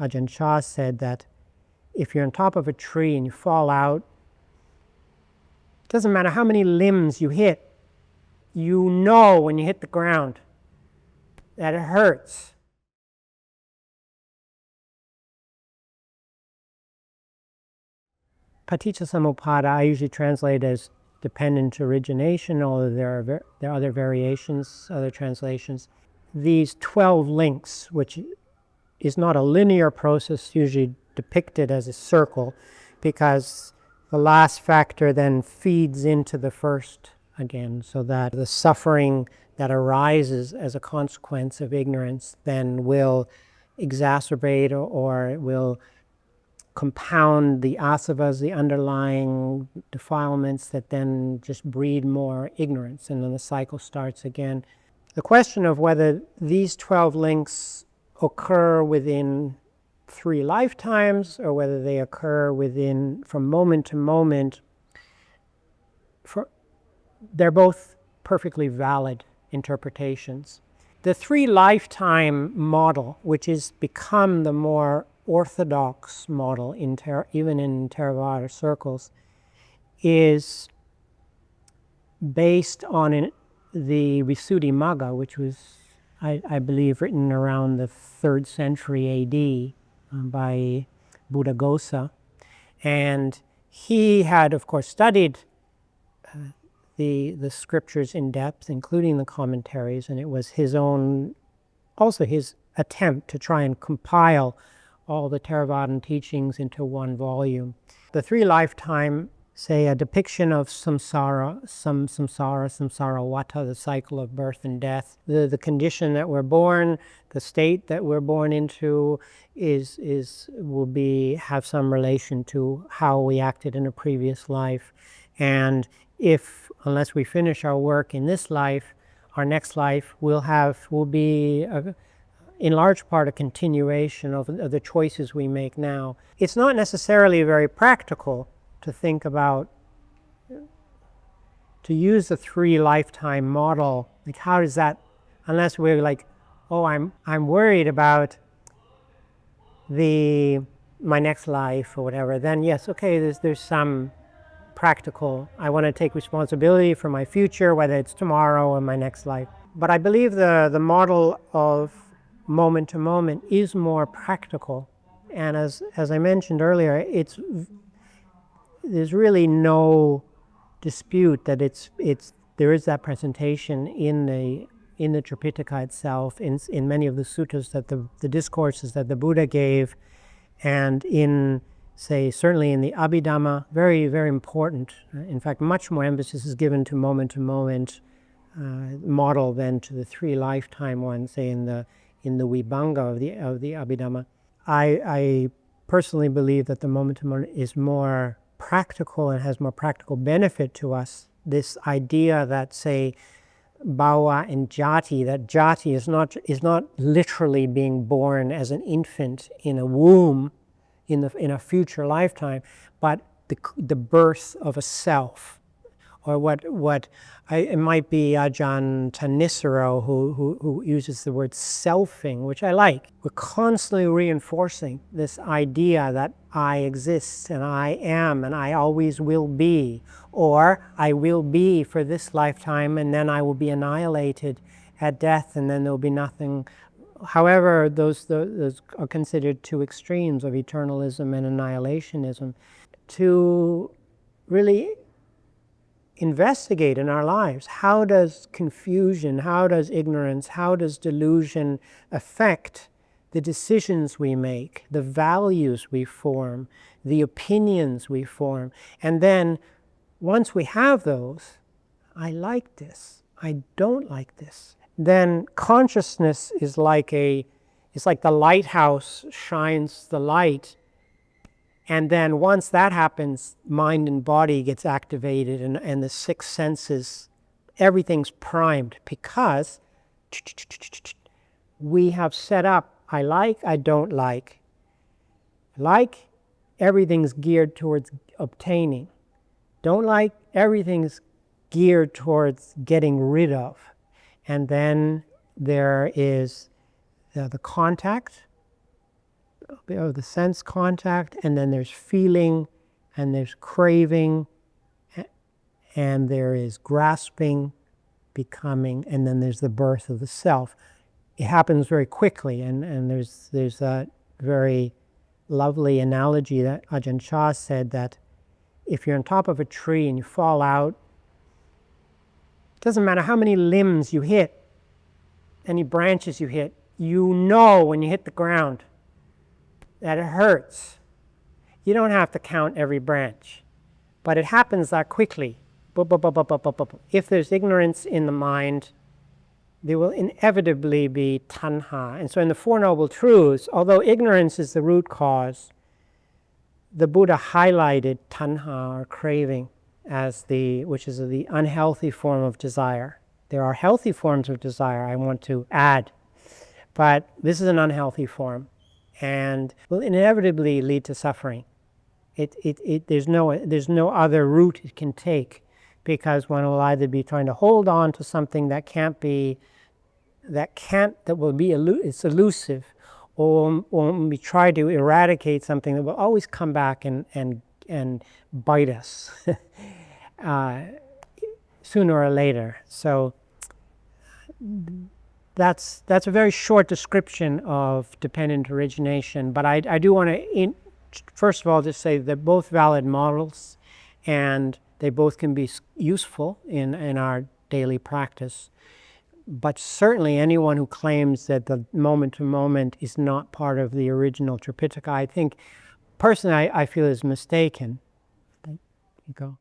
Ajahn Chah said that if you're on top of a tree and you fall out, it doesn't matter how many limbs you hit, you know when you hit the ground that it hurts. Paticcasamuppada I usually translate as dependent origination, although there are other variations, other translations. These 12 links, which is not a linear process, usually depicted as a circle, because the last factor then feeds into the first again, so that the suffering that arises as a consequence of ignorance then will exacerbate or it will compound the asavas, the underlying defilements that then just breed more ignorance, and then the cycle starts again. The question of whether these 12 links occur within 3 lifetimes or whether they occur from moment to moment, they're both perfectly valid interpretations. The 3 lifetime model, which has become the more orthodox model even in Theravada circles, is based on the Visuddhimagga, which was, I believe, written around the 3rd century A.D. By Buddhaghosa. And he had, of course, studied the scriptures in depth, including the commentaries, and it was also his attempt to try and compile all the Theravadan teachings into one volume. The 3 lifetime, say, a depiction of samsara vata, the cycle of birth and death. The condition that we're born, the state that we're born into will have some relation to how we acted in a previous life. And unless we finish our work in this life, our next life will be in large part a continuation of the choices we make now. It's not necessarily very practical to think about, to use the 3 lifetime model. Like, how does that, unless we're like, oh, I'm worried about my next life or whatever, then yes, okay, there's some practical, I want to take responsibility for my future, whether it's tomorrow or my next life. But I believe the model of moment to moment is more practical, and as I mentioned earlier, there's really no dispute that there is that presentation in the Tripitaka itself, in many of the suttas, that the discourses that the Buddha gave, and certainly in the Abhidhamma, very, very important. In fact, much more emphasis is given to moment model than to the 3 lifetime one, say in the Vibhanga of the Abhidhamma. I personally believe that the moment to moment is more practical and has more practical benefit to us. This idea that, say, bhava and jati, that jati is not literally being born as an infant in a womb in a future lifetime, but the birth of a self, or it might be Ajahn Thanissaro who uses the word selfing, which I like. We're constantly reinforcing this idea that I exist and I am and I always will be, or I will be for this lifetime and then I will be annihilated at death and then there'll be nothing. However, those are considered 2 extremes of eternalism and annihilationism. To really investigate in our lives, how does confusion, how does ignorance, how does delusion affect the decisions we make, the values we form, the opinions we form. And then once we have those, I like this, I don't like this, then consciousness is like it's like the lighthouse shines the light. And then once that happens, mind and body gets activated, and the 6 senses, everything's primed, because we have set up, I like, I don't like. Like, everything's geared towards obtaining. Don't like, everything's geared towards getting rid of. And then there is the contact of the sense contact, and then there's feeling, and there's craving, and there is grasping, becoming, and then there's the birth of the self. It happens very quickly, and there's that very lovely analogy that Ajahn Chah said, that if you're on top of a tree and you fall out, it doesn't matter how many limbs you hit, any branches you hit, you know when you hit the ground that it hurts. You don't have to count every branch, but it happens that quickly. If there's ignorance in the mind, there will inevitably be Taṇhā. And so in the Four Noble Truths, although ignorance is the root cause, the Buddha highlighted Taṇhā, or craving, which is the unhealthy form of desire. There are healthy forms of desire, I want to add, but this is an unhealthy form, and will inevitably lead to suffering. There's no other route it can take, because one will either be trying to hold on to something that will be it's elusive, or we try to eradicate something that will always come back and bite us sooner or later. So that's a very short description of dependent origination, but I do want to first of all just say they're both valid models, and they both can be useful in our daily practice. But certainly anyone who claims that the moment-to-moment is not part of the original Tripitaka, I think, personally, I feel is mistaken. There you go.